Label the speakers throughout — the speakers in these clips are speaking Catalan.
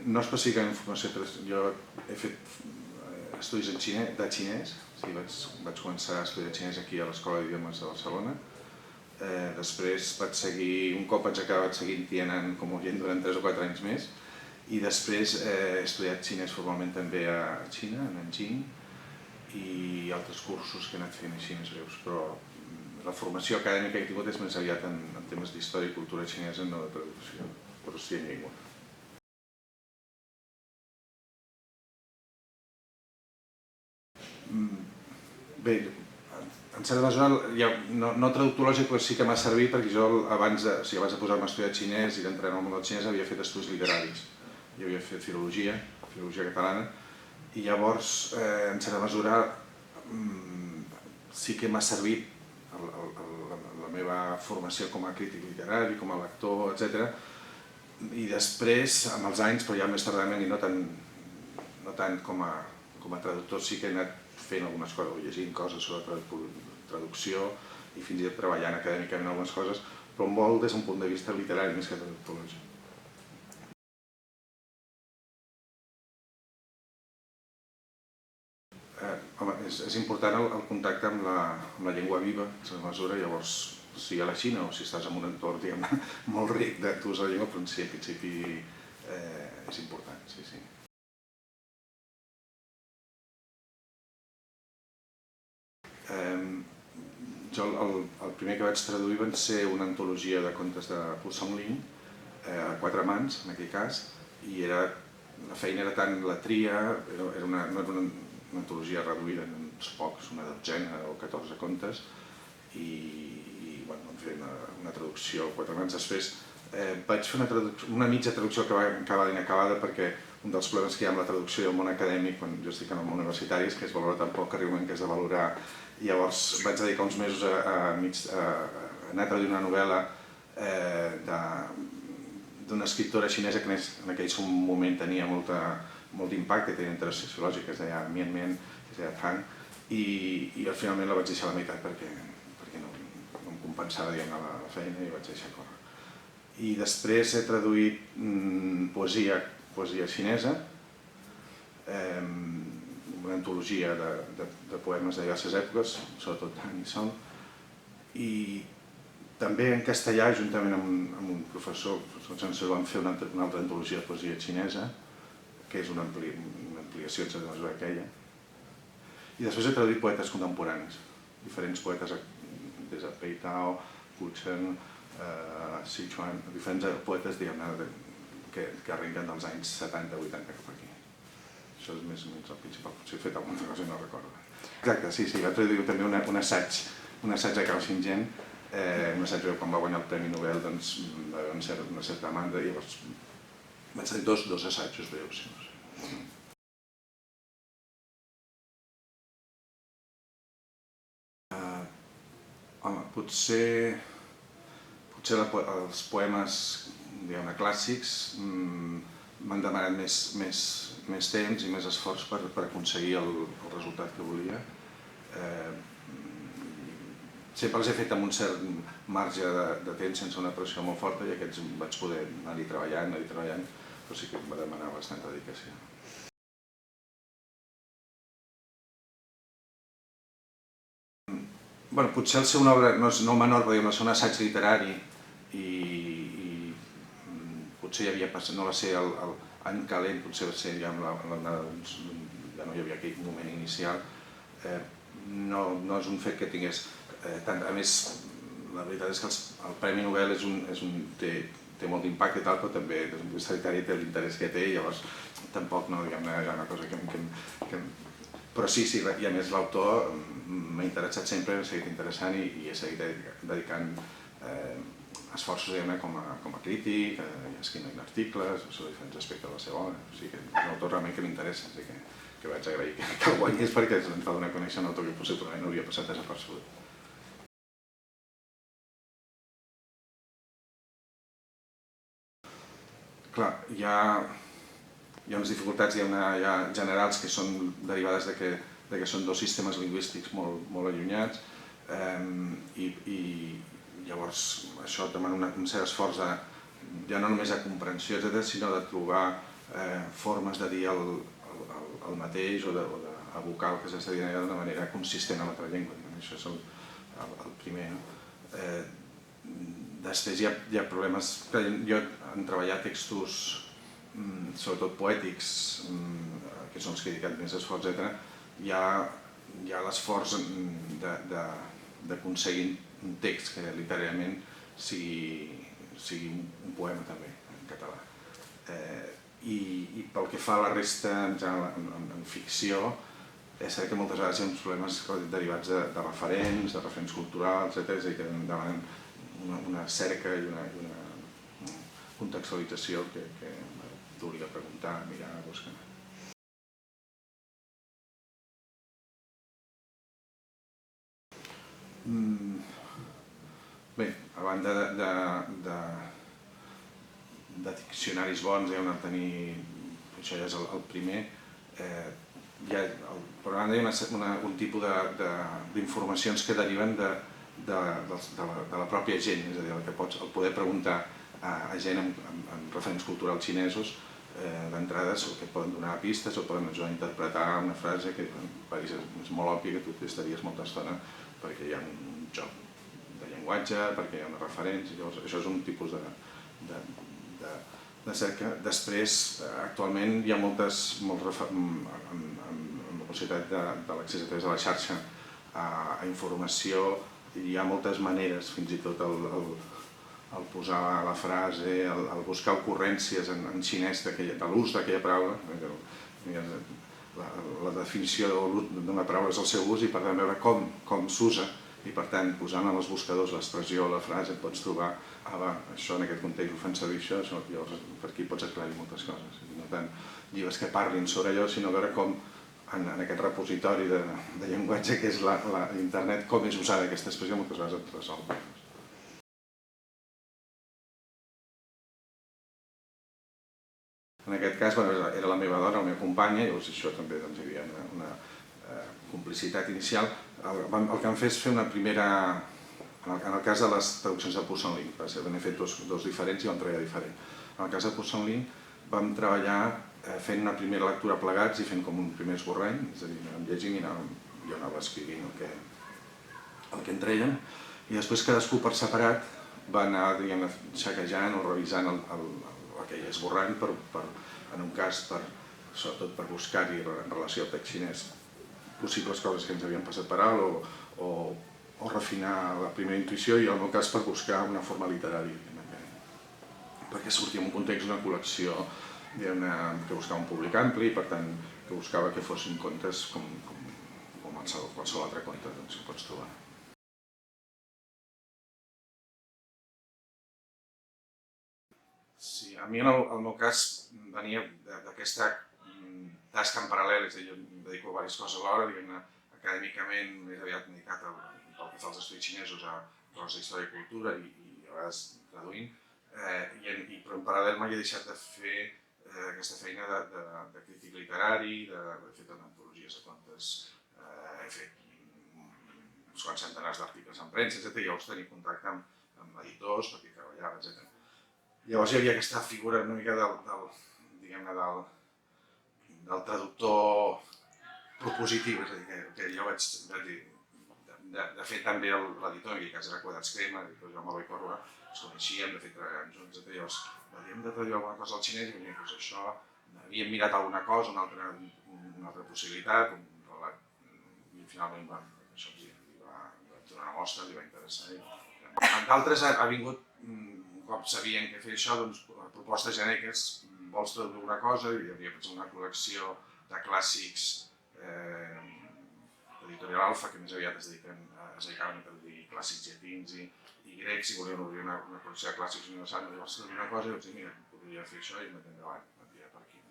Speaker 1: no específicament formació, jo he fet estudis de xinès, vaig començar a estudiar xinès aquí a l'Escola d'Idiomes de Barcelona. Després vaig seguir, un cop vaig acabar seguint Tianan com a oient durant 3 o 4 anys més, i després he estudiat xinès formalment també a Xina, a Nanjing, i altres cursos que he anat fent així més breus, però la formació acadèmica que he tingut és més aviat en temes d'història i cultura xinesa, no de traducció, però sí en llengua. Bé, en certa mesura, no traductològic, però sí que m'ha servit perquè jo abans de posar-me a estudiar xinès i d'entrar en el món del xinès havia fet estudis literaris. Jo havia fet filologia catalana, i llavors, en certa mesura, sí que m'ha servit la meva formació com a crític literari, com a lector, etc. I després, amb els anys, però ja més tardament i no tant com a traductor, sí que he anat fent algunes coses, llegint coses sobre traducció i fins i tot treballant acadèmicament algunes coses, però molt des d'un punt de vista literari més que traductològic. Home, és important el contacte amb la llengua viva, en certa mesura, llavors, si a la Xina o si estàs en un entorn molt ric d'ús de la llengua, però sí, en principi és important, sí. Jo el primer que vaig traduir van ser una antologia de contes de Pu Songling, a 4 mans, en aquell cas, i la feina era tant la tria, no era una antologia reduïda en uns pocs, una dotzena o 14 contes, i vam fer una traducció a 4 mans. Després vaig fer una mitja traducció que va acabar inacabada perquè un dels problemes que hi ha amb la traducció i el món acadèmic, quan jo estic en el món universitari, és que es valora tan poc que arriba un moment que és de valorar. Llavors vaig dedicar uns mesos a anar a traduir una novel·la d'una escriptora xinesa que en aquell moment tenia molt d'impacte, tenia interès sociològic, que es deia Mian Mian, que es deia Tang, i finalment la vaig deixar a la meitat perquè no em compensava la feina i vaig deixar córrer. I després he traduït poesia xinesa, una antologia de poemes de diverses èpoques, sobretot Tang i Song, i també en castellà, juntament amb un professor, vam fer una altra antologia de poesia xinesa, que és una ampliació en certa mesura aquella. I després he traduït poetes contemporanis, diferents poetes, des de Pei Tao, Gu Chen, Sichuan, diferents poetes que arrenquen dels anys 70-80 cap aquí. Això és més o menys el principal, potser he fet alguna cosa i no recordo. Exacte, sí, vaig traduir també un assaig de Cao Xingjian, un assaig quan va guanyar el Premi Nobel, doncs va haver una certa demanda, i llavors vaig traduir dos assajos breus. Home, potser els poemes clàssics m'han demanat més temps i més esforç per aconseguir el resultat que volia. Sempre els he fet amb un cert marge de temps, sense una pressió molt forta, i aquests vaig poder anar-hi treballant, però sí que em va demanar bastanta dedicació. Potser el ser una obra no menor, però ser un assaig literari, i potser hi havia passat, no va ser l'any calent, potser va ser ja no hi havia aquell moment inicial, no és un fet que tingués tant. A més, la veritat és que el Premi Nobel té molt d'impacte i tal, però també des d'un punt de vista literari té l'interès que té, i llavors tampoc hi ha una cosa que... Però sí, i a més l'autor m'ha interessat sempre, m'ha seguit interessant i he seguit dedicant esforços com a crític, escrivint articles sobre diferents aspectes de la seva obra. O sigui que és un autor realment que m'interessa, així que vaig agrair que el guanyés perquè ens va donar a conèixer un autor que possiblement no hauria passat desapercebut. Clar, hi ha unes dificultats generals que són derivades que són dos sistemes lingüístics molt allunyats, i llavors això demana un cert esforç ja no només de comprensió, sinó de trobar formes de dir el mateix o d'abocar el que s'està dient d'una manera consistent a l'altra llengua. Això és el primer. Després hi ha problemes que jo en treballar textos sobretot poètics, que són els que he dedicat més esforç, etc., hi ha l'esforç d'aconseguir un text que literalment sigui un poema també, en català. I pel que fa a la resta, en ficció, és cert que moltes vegades hi ha uns problemes derivats de referents culturals, etc., és a dir, que demanen una cerca i una contextualització que t'obliga a preguntar, a mirar, a buscar. Bé, a banda de diccionaris bons, ja això ja és el primer, per una banda hi ha un tipus d'informacions que deriven de la pròpia gent, és a dir, el poder preguntar a gent amb referents culturals xinesos d'entrada que poden donar pistes o poden ajudar a interpretar una frase que és molt òbvia que tu estaries molta estona perquè hi ha un joc de llenguatge, perquè hi ha una referència, llavors això és un tipus de cerca. Després, actualment hi ha amb la possibilitat de l'accés a través de la xarxa a informació, hi ha moltes maneres, fins i tot el posar la frase, el buscar ocurrències en xinès de l'ús d'aquella paraula. La definició d'una paraula és el seu ús i per tant veure com s'usa i per tant posant en els buscadors l'expressió o la frase pots trobar això en aquest context ho fan servir això, llavors per aquí pots aclarir moltes coses. No tant llibres que parlin sobre allò, sinó veure com en aquest repositori de llenguatge que és l'internet, com és usada aquesta expressió, moltes vegades et resol. En aquest cas era la meva dona, la meva companya, llavors això també hi havia una complicitat inicial. El que vam fer és fer una primera, en el cas de les traduccions de Pusan Lin, n'he fet dos diferents i vam treballar diferent. En el cas de Pusan Lin vam treballar fent una primera lectura plegats i fent com un primer esborrany, és a dir, anàvem llegint i jo anava escrivint el que en treien, i després cadascú per separat va anar xequejant o revisant aquell esborrany en un cas sobretot per buscar-hi en relació al text xinès possibles coses que ens havien passat per alt o refinar la primera intuïció i en el meu cas per buscar una forma literària perquè sortia en un context d'una col·lecció que buscava un públic ampli i per tant que buscava que fossin contes com qualsevol altre conte que pots trobar. Sí, a mi en el meu cas venia d'aquesta tasca en paral·lel, és a dir, jo em dedico a diverses coses alhora, diguem-ne, acadèmicament més aviat dedicat pel que fa als estudis xinesos a coses d'història i cultura i a vegades traduint, però en paral·lel mai he deixat de fer aquesta feina de crític literari, he fet antologies de contes, he fet uns quants centenars d'articles en premsa, etc. I llavors tenia contacte amb editors perquè treballava, etc. Llavors hi havia aquesta figura una mica del traductor propositiu, és a dir, que jo vaig dir, de fet també l'editor, en aquell cas era Quadrats Crema, l'editor Jaume Boi Corba, ens coneixíem, de fet treballàvem junts, llavors va dir, hem de traduir alguna cosa al xinès i doncs això, havíem mirat alguna cosa, una altra possibilitat, un relat, i finalment això li va donar una mostra, li va interessar. En d'altres ha vingut, un cop sabien que fer això, doncs propostes genèriques, vols traduir una cosa, i hi havia una col·lecció de clàssics d'Editorial Alfa, que més aviat es dedicaven a traduir clàssics llatins i grecs, i volien obrir una col·lecció de clàssics universals, llavors traduir una cosa i vaig dir, mira, podria fer això i m'anem endavant, vam tirar per aquí. O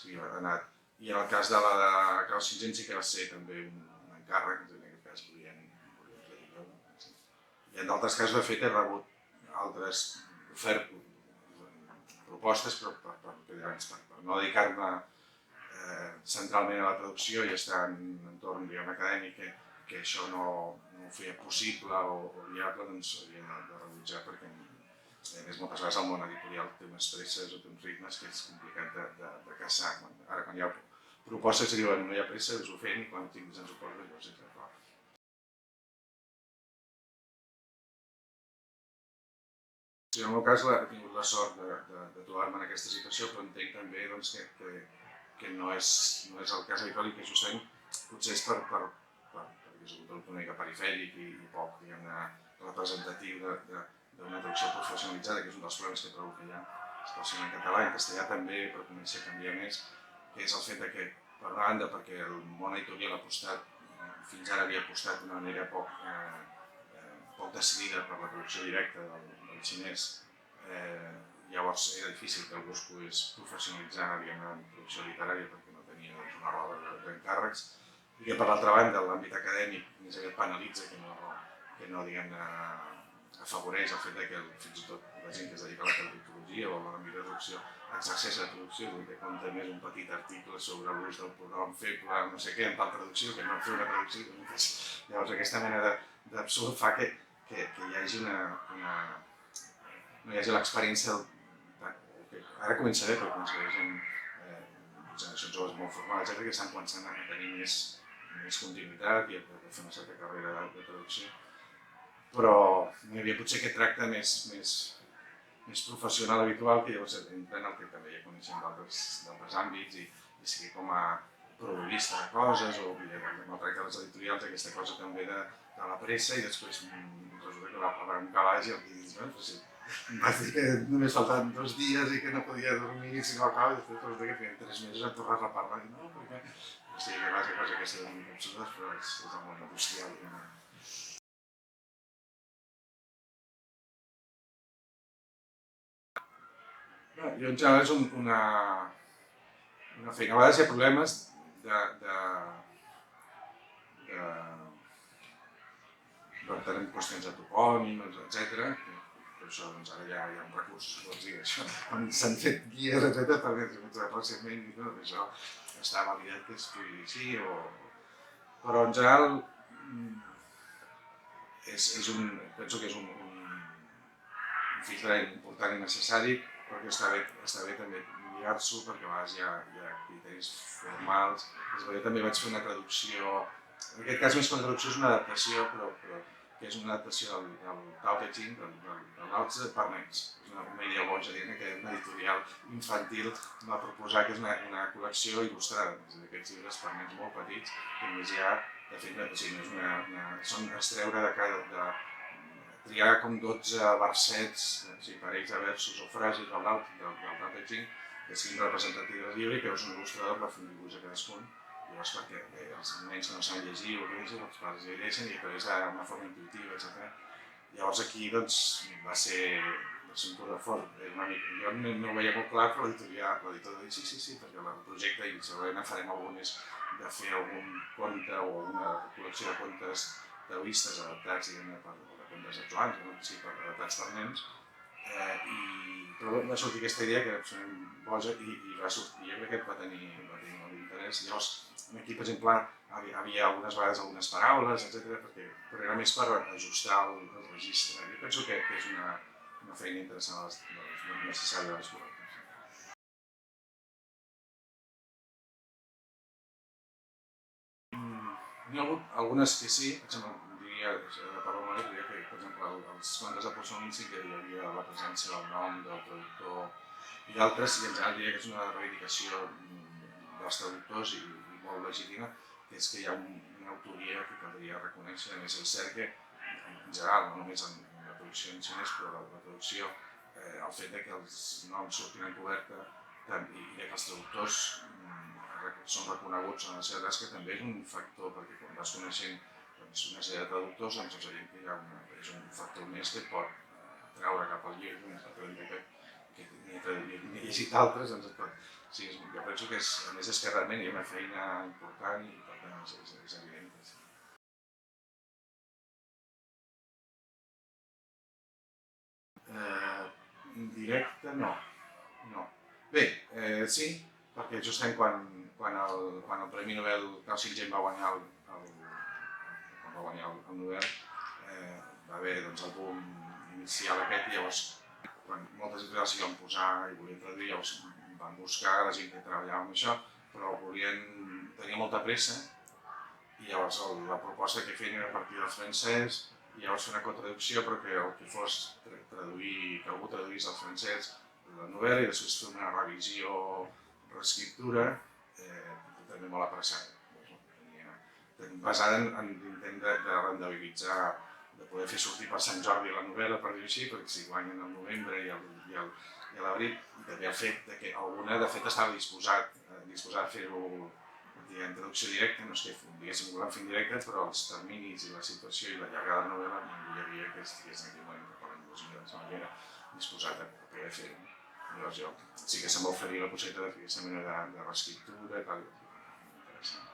Speaker 1: sigui, ha anat. I en el cas de la de Carles V sí que va ser també un encàrrec, en aquest cas volien traduir. I en d'altres casos, de fet, he rebut altres propostes per no dedicar-me centralment a la traducció i estar en un entorn acadèmic que això no ho feia possible o viable, doncs havia de rebutjar perquè A més, moltes vegades el món editorial té unes presses o té uns ritmes que és complicat de caçar. Ara, quan hi ha propostes que diuen no hi ha pressa, us ho fem i quan tinguis ens ho poso, llavors és clar. Sí, en el meu cas he tingut la sort de trobar-me en aquesta situació, però entenc també doncs, que no és el cas habitual i que justament potser és perquè és un producte una mica perifèric i poc representatiu d'una traducció professionalitzada, que és un dels problemes que trobo que hi ha, especialment en català i en castellà també, però comença a canviar més, que és el fet que, per una banda, perquè el món editorial ha apostat, fins ara havia apostat d'una manera poc decidida per la traducció directa del xinès, llavors era difícil que algú es pogués professionalitzar en producció literària perquè no tenia una roda d'encàrrecs, i que per l'altra banda l'àmbit acadèmic més aviat penalitza que no afavoreix el fet que fins i tot la gent que es dedica a la traductologia o a l'àmbit de traducció exerceix la traducció, que compta més un petit article sobre l'ús del pronom feble, no sé què, en tal traducció, que no fer una traducció. Llavors aquesta mena d'absurd fa que hi hagi no hi hagi l'experiència ara comença bé, però comença gent generacions joves molt formades, que estan començant a tenir més continuïtat i a fer una certa carrera de traducció. Però hi havia potser aquest tracte més professional habitual, que llavors entra en el que també ja coneixem d'altres àmbits i sigui com a prologuista de coses o en el tracte de les editorials, aquesta cosa també de la pressa i després resulta que va un calaix i el que dius, no? Però sí, em va dir que només faltaven 2 dies i que no podia dormir si no acaba i després resulta que feien 3 mesos a tornar a parlar i no, perquè... O sigui que va ser cosa que són absurdes, però és el món industrial. Jo en general és una feina. A vegades hi ha problemes en qüestions de topònims, etc. Per això doncs, ara ja hi ha recursos per dir això. Quan s'han fet guies, etc. també recentment no? Això està validat que es pugui dir així. Però en general penso que és un filtre important i necessari, però que està bé també lligar-s'ho perquè a vegades hi ha criteris formals. També vaig fer una traducció, en aquest cas més que una traducció és una adaptació, però que és una adaptació del Tao Te Ching, del Lao Tse per nens. És una idea boja, que una editorial infantil va proposar que és una col·lecció il·lustrada, d'aquests llibres per nens molt petits, que només hi ha, de fet, són extreure de triar com 12 versets, parells de versos o frases del Tao Te Ching, que siguin representatius del llibre i que un il·lustrador va fer un dibuix a cadascun. Llavors, perquè els nens que no saben llegir o llegeixen, els pares llegeixen i a través d'una forma intuïtiva, etc. Llavors aquí va ser un tour de fort. Jo no ho veia molt clar, però l'editor va dir sí, perquè el projecte, i segurament farem algunes de fer algun conte o alguna col·lecció de contes taoistes adaptats, diguem-ne, de contes actuals, adaptats per nens. Però va sortir aquesta idea que era absolutament boja i va sortir. Jo crec que va tenir molt interès. Llavors, aquí, per exemple, havia algunes vegades algunes paraules, etc., però era més per ajustar el registre. Jo penso que és una feina interessant necessària de les col·leccions. N'hi ha hagut algunes que sí, per exemple, diria que, per exemple, els contes de Paul Sonin sí que hi havia la presència del nom del traductor i d'altres, i en general diria que és una reivindicació dels traductors i molt legítima, que és que hi ha una autoria que caldria reconèixer. A més, és cert que, en general, no només en la traducció en xinès, però la traducció, el fet que els noms surtin en coberta i que els traductors són reconeguts en la seva tasca també és un factor, perquè quan vas coneixent una sèrie de traductors, doncs és evident que és un factor més que et pot atraure cap al llibre, que n'he llegit altres, doncs et pot... Sí, jo penso que a més és que realment hi ha una feina important i per tant és evident. Indirecte, no. Bé, sí, perquè justament quan el Premi Nobel Cao Xingchen va guanyar el Nobel, va haver el boom inicial aquest i llavors quan moltes editorials s'hi van posar i volien traduir, llavors van buscar la gent que treballava amb això, però tenia molta pressa i llavors la proposta que feien era a partir del francès i llavors fer una cotraducció però que el que fos traduir, que algú traduís al francès la novel·la i després fer una revisió, reescriptura, també molt apressada. Basada en l'intent de rendibilitzar, de poder fer sortir per Sant Jordi la novel·la, per dir-ho així, perquè si guanyen al novembre i a l'abril, i també el fet que alguna de fet estava disposat a fer-ho en traducció directa, no és que diguéssim volem fer en directe, però els terminis i la situació i la llargada de la novel·la ningú hi havia que estigués en aquell moment per la indústria era disposat a poder fer-ho. Llavors jo sí que se'm va oferir la possibilitat de fer aquesta mena de reescriptura i tal, interessant.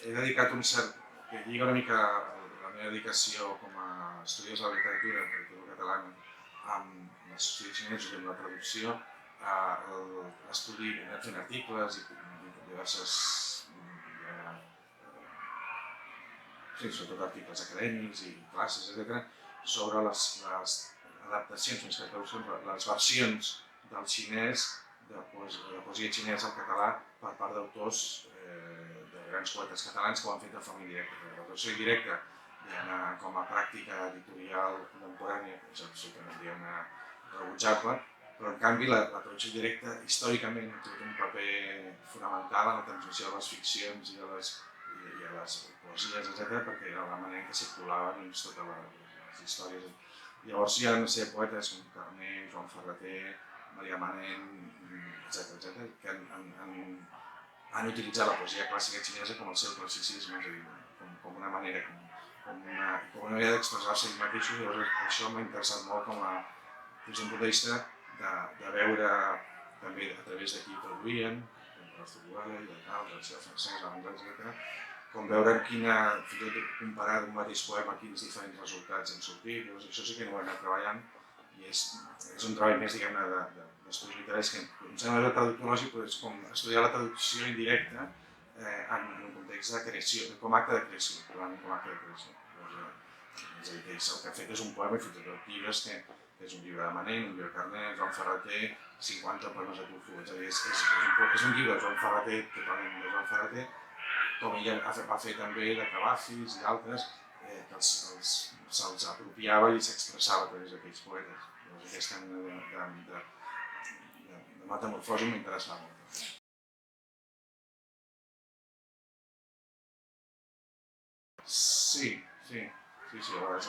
Speaker 1: He dedicat un cert, que lliga una mica la meva dedicació com a estudiós de la literatura catalana amb l'estudi xinès i amb la traducció, a l'estudi fent articles i diverses, sobretot articles acadèmics i classes, etc., sobre les adaptacions, més que traduccions, les versions del xinès, de poesia xinesa al català per part d'autors de grans poetes catalans que ho han fet de forma indirecta. La traducció indirecta, com a pràctica editorial contemporània, és absolutament rebutjable, però en canvi la traducció directa històricament ha tingut un paper fonamental en la transmissió de les ficcions i a les poesies, etc., perquè era la manera en què circulaven totes les històries. Llavors hi ha poetes com Carné, Joan Ferreter, Maria Manent, etc., que han utilitzat la poesia clàssica xinesa com el seu classicisme, és a dir, com una manera d'expressar-se ells mateixos. Llavors això m'ha interessat molt des d'un punt de vista de veure també a través de qui traduïen, com Horacio Boada i d'altres, el francès, l'anglès, etc., com veure fins i tot comparar un mateix poema quins diferents resultats han sortit. Llavors això sí que no ho he anat treballant i és un treball més, diguem-ne, d'estudis literaris que em sembla traductològic, però és com estudiar la traducció indirecta en un context de creació, com a acte de creació, probablement com a acte de creació. És a dir, el que ha fet és un poema i fins i tot llibres que és un llibre de Manent, un llibre de Carné, Joan Ferreter, 50 poemes de Tufo. És a dir, és un llibre de Joan Ferreter, totalment de Joan Ferreter, com ella va fer també de Cavafis i d'altres, que se'ls apropiava i s'expressava a través d'aquells poetes. Llavors aquesta mena de metamorfosi m'interessava molt. Sí, a vegades.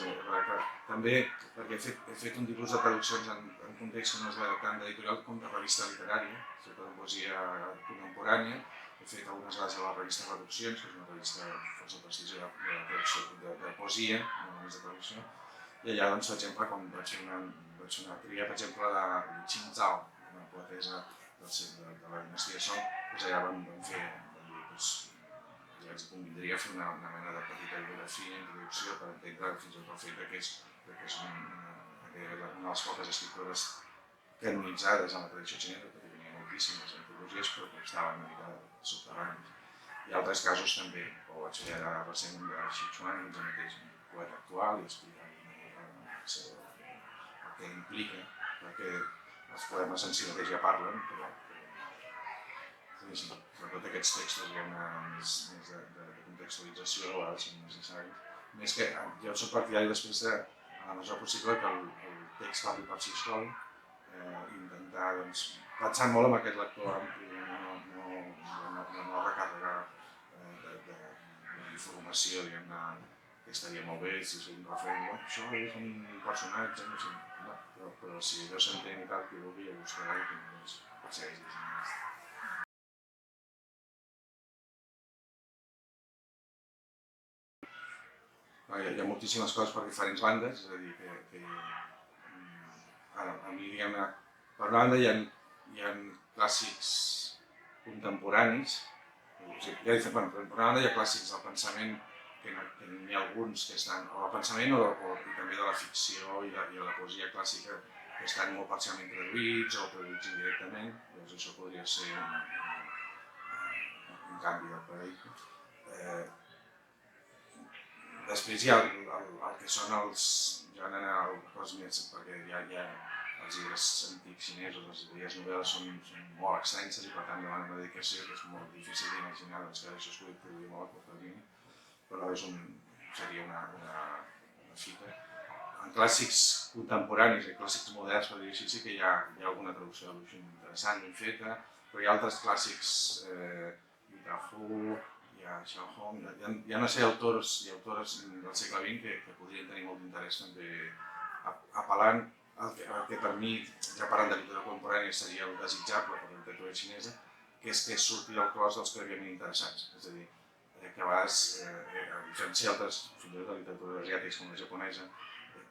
Speaker 1: També perquè he fet un tipus de traduccions en context que no és tant d'editorial com de revista literària, sobretot en poesia contemporània. He fet algunes vegades a la revista Reduccions, que és una revista força prestigiosa de poesia, no només de traducció. I allà, doncs, per exemple, quan vaig fer una tria, per exemple, de Li Qingzhao, una poetesa de la dinastia Song, doncs allà vam fer, ja ens convindria fer una mena de petita biografia, introducció, per entendre fins i tot el fet que és una de les poques escriptores canonitzades en la tradició xinesa, perquè tenia moltíssimes antologies, però que estaven una mica subterranis. I altres casos també, o vaig fer ara recentment de Sichuan, que és el mateix poeta actual, i explicar el que implica, perquè els poemes en si mateix ja parlen, però sobretot aquests textos més de contextualització a vegades són necessaris. Més que jo soc partidari després de, a la mesura possible, que el text parli per si sol, intentar, pensant molt en aquest lector ampli, no recarregar d'informació, diguem-ne, que estaria molt bé si és un referent, això és un personatge, no sé, però si allò s'entén i tal, que vulgui buscar i que segueix llegint. Hi ha moltíssimes coses per diferents bandes, és a dir, que a mi, diguem-ne, per una banda hi ha clàssics contemporanis, per una banda hi ha clàssics del pensament, que n'hi ha alguns que estan, o del pensament i també de la ficció i de la poesia clàssica, que estan molt parcialment traduïts o traduïts indirectament, doncs això podria ser un canvi de paradigma. Després hi ha el que són els, ja anant a coses més, perquè ja els llibres antics xinesos, les idees novel·les són molt extenses i per tant demanen una dedicació que és molt difícil d'imaginar que això es pugui produir molt a curt termini, però seria una fita. En clàssics contemporanis i clàssics moderns, per dir-ho així, sí que hi ha alguna traducció de Luixin interessant, ben feta, però hi ha altres clàssics, Yitahu, hi ha Xiao Hong, hi ha una sèrie d'autors i autores del segle XX que podrien tenir molt d'interès també apel·lant el que per mi, ja parlant de literatura contemporània, seria el desitjable per la literatura xinesa, que és que surti del clos dels prèviament interessants. És a dir, que a vegades, a diferència d'altres, fins i tot de literatura asiàtica com la japonesa,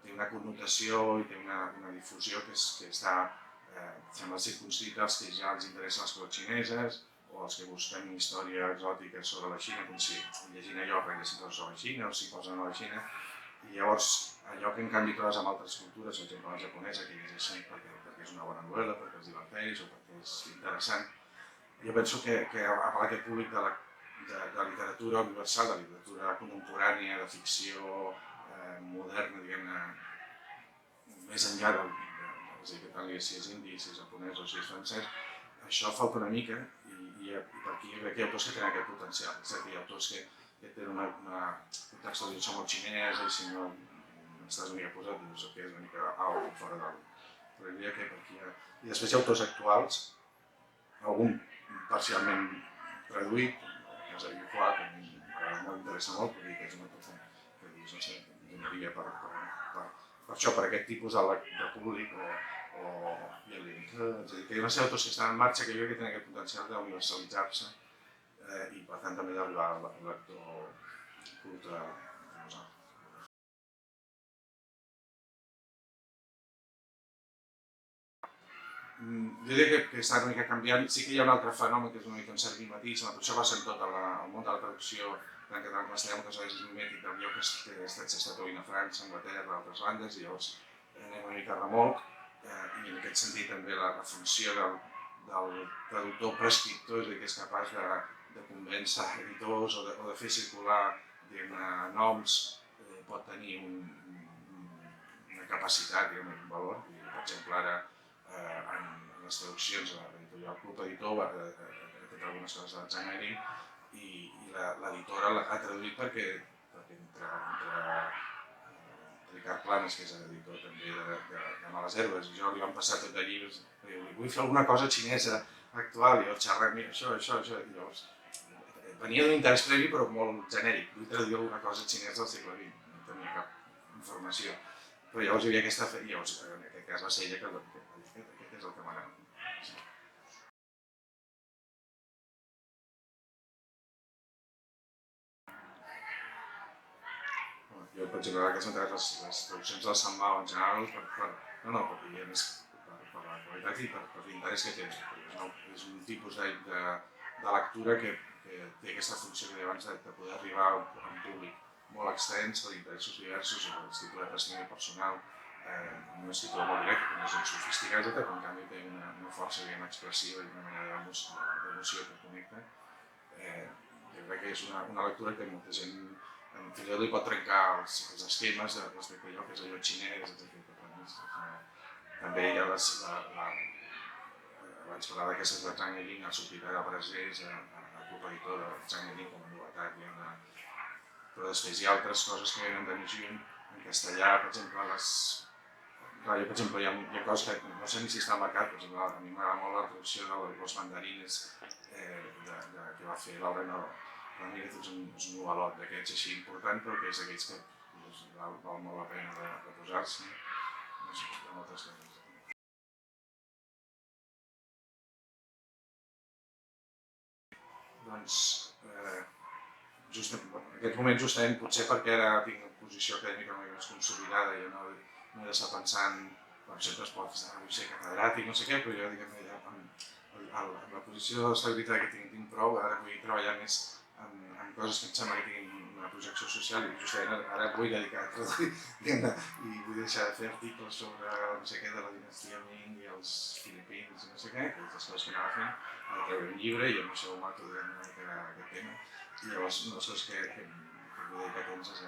Speaker 1: té una connotació i té una difusió que està, sembla circunscrita als que ja els interessen les coses xineses o els que busquen història exòtica sobre la Xina, com si llegint allò aprenguessin coses sobre la Xina o s'hi posen a la Xina. I llavors, allò que en canvi trobes amb altres cultures, per exemple la japonesa, que llegeixen perquè és una bona novel·la, perquè els diverteix o perquè és interessant, jo penso que a aquest públic de literatura universal, de literatura contemporània, de ficció moderna, diguem-ne, més enllà és a dir, que tant si és indi, si és japonès o si és francès, això falta una mica i per aquí jo crec que hi ha autors que tenen aquest potencial. És a dir, hi ha autors que tenen una contextualització molt xinesa i si no estàs una mica posat, dius que és una mica alt fora del... Però diria que per aquí hi ha... I després hi ha autors actuals, algun parcialment traduït, el cas de Yuhua, que m'interessa molt, perquè és una cosa que dius, no sé, donaria per això, per aquest tipus de públic o és a dir, que hi ha una sèrie d'autors que estan en marxa que jo crec que tenen aquest potencial d'universalitzar-se i per tant també d'arribar al lector curt de nosaltres. Jo diria que està una mica canviant. Sí que hi ha un altre fenomen que és una mica un cert mimetisme, però això va ser en tot el món de la traducció en català en castellà, moltes vegades és mimètic d'allò que s'està traduint a França, Anglaterra, a altres bandes, i llavors anem una mica a remolc, i en aquest sentit també la funció del traductor prescriptor, és a dir, que és capaç de convèncer editors o de fer circular noms, pot tenir una capacitat, un valor. Per exemple, ara en les traduccions de l'editorial Club Editor ha fet algunes coses de Zhang Ering i l'editora l'ha traduït perquè entre Ricard Planes, que és l'editor també de Males Herbes, i jo li vam passar tot de llibres, vull fer alguna cosa xinesa actual, i jo xerrant, mira, això, i llavors venia d'un interès previ però molt genèric, vull traduir alguna cosa xinesa del segle XX, no tenia cap informació, però llavors hi havia aquesta, llavors en aquest cas va ser ella que aquest és el que m'agrada. Jo, per exemple, ara que has entrat les traduccions del Sant Mau en general, perquè hi ha més per la qualitat i per l'interès que té. És un tipus de lectura que té aquesta funció que deia abans de poder arribar a un públic molt extens, d'interessos diversos, amb l'escriptura de testimoni personal, una escriptura molt directa, que no és sofisticada, però en canvi té una força expressiva i una manera d'emoció que connecta. Jo crec que és una lectura que molta gent fins i tot li pot trencar els esquemes respecte a allò que és allò xinès, etc. També hi ha abans parlava d'aquestes de Zhang Ering, el subtitrat a brasilers, a Club Editor de Zhang Ering com a novetat, però després hi ha altres coses que venen de més lluny, en castellà, per exemple, jo, per exemple, hi ha coses que no sé ni si està al mercat, per exemple, a mi m'agrada molt la traducció de Los Mandarines que va fer Laura Ramírez, és un novel·lot d'aquests així important, però que és d'aquells que val molt la pena de posar-se, no sé, hi ha moltes coses. Doncs, en aquest moment justament potser perquè ara tinc una posició acadèmica una mica més consolidada i no he d'estar pensant, sempre es pot ser catedràtic, no sé què, però jo diguem amb la posició d'estabilitat que tinc prou, ara vull treballar més en coses que em sembla que tinguin una projecció social i justament ara vull dedicar a traduir i vull deixar de fer articles sobre no sé què de la dinastia Ming i els filipins i no sé què, que és les coses que anava fent, ara treure un llibre i amb això ho mato una mica aquest tema i llavors una de les coses que vull dedicar temps és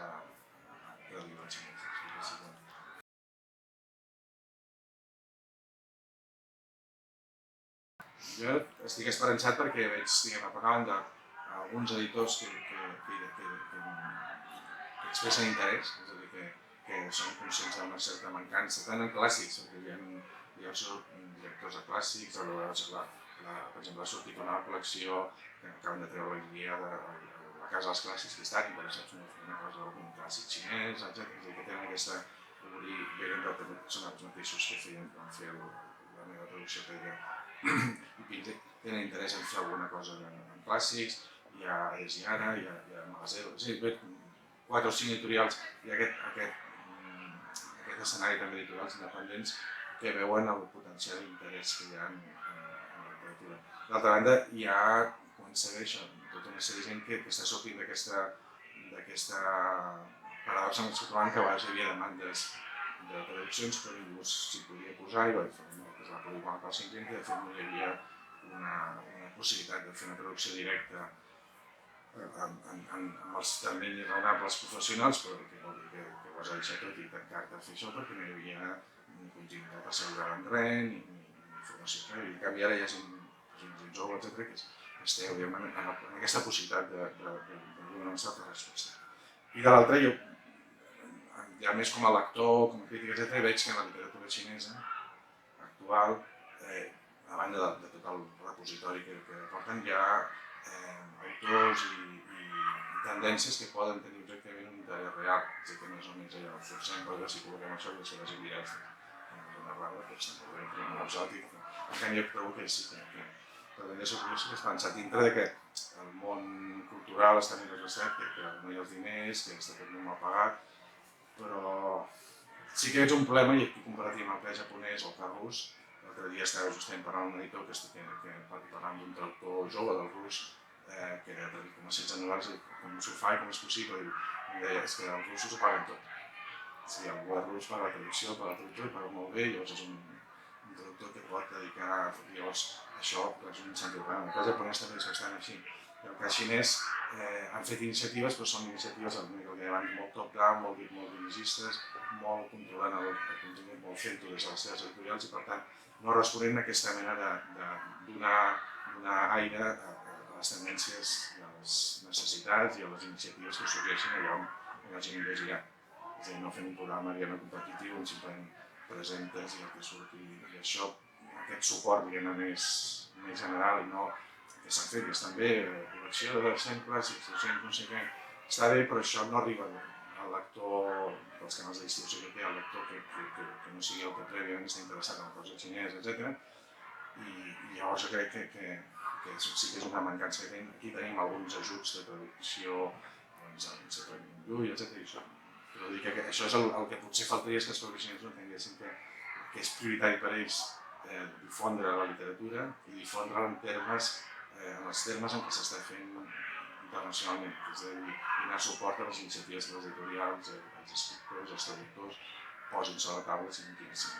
Speaker 1: traduït al xinès. Jo estic esperançat perquè veig, diguem, a banda, alguns editors que expressen interès, és a dir, que són conscients d'una certa mancança, tant en clàssics, perquè hi ha diversos directors de clàssics, per exemple, ha sortit una col·lecció que acaben de treure la Ilíada de la Casa dels Clàssics, que estan interessats en una cosa d'un clàssic xinès, etc. És a dir, que tenen aquesta... Venen de són els mateixos que van fer la meva traducció que i tenen interès en fer alguna cosa en clàssics, hi ha Esiana, hi ha Magasero, és a dir, 4 o 5 editorials i aquest escenari també editorials independents que veuen el potencial interès que hi ha en la literatura. D'altra banda, hi ha, quan segueix tota una sèrie de gent que està sortint d'aquesta paradoxa en què es troben que a vegades hi havia demandes de traduccions però ningú s'hi podia posar i va fer es va poder connectar al 5 que de fet no hi havia una possibilitat de fer una traducció directa amb els terminis raonables professionals, però que vol dir que ho has de deixar tot i tancar-te a fer això perquè no hi havia ni continuïtat assegurada en res, ni informació prèvia. En canvi, ara hi ha gent jove, etc., que es té, òbviament, en aquesta possibilitat de donar una certa resposta. I de l'altra, jo, ja més com a lector, com a crític, etc., veig que en la literatura xinesa actual, a banda de tot el repositori que porten, hi ha autors i tendències que poden tenir objectivament un interès real, és a dir, que més o menys allò, forcem per veure si col·loquem això i si la gent dirà que una rara, però estem molt bé, molt exòtic. En canvi, jo trobo que sí que la tendència curiosa que es pensa dintre que el món cultural està més reset, que no hi ha els diners, que està tot molt mal pagat, però sí que veig un problema, i aquí comparatiu amb el que japonès o el que rus, l'altre dia estava justament parlant amb un editor que parlant d'un traductor jove del rus, que era traduït com a 16 anuals, com s'ho fa i com és possible, i em deia, és que els russos ho paguen tot. Si el govern rus paga la traducció, paga la traductor i paga molt bé, llavors és un traductor que pot dedicar, llavors això és un incentiu. En el cas japonès també és bastant així. En el cas xinès han fet iniciatives, però són iniciatives molt top-down, molt dirigistes, molt controlant el contingut, molt fent-ho des de les seves editorials i per tant no responent a aquesta mena de donar aire a les tendències, a les necessitats i a les iniciatives que sorgeixen allà on la gent llegirà. És a dir, no fent un programa competitiu on simplement presentes i el que surti i això, aquest suport més general i no que s'han fet, que estan bé, col·lecció de 100 clàssics, 200 no sé què, està bé, però això no arriba al lector dels canals de distribució que té, al lector que no sigui el que prèviament està interessat en la cosa xinesa, etc. I llavors jo crec que sí que és una mancança que tenim. Aquí tenim alguns ajuts de traducció, doncs, el segle XXI, etc. Però dir que això és el que potser faltaria que els propis xinesos entenguessin que és prioritari per ells difondre la literatura i difondre en els termes en què s'està fent internacionalment, és a dir, donar suport a les iniciatives de les editorials, als escriptors, als traductors, posin-se a la taula si no tinguessin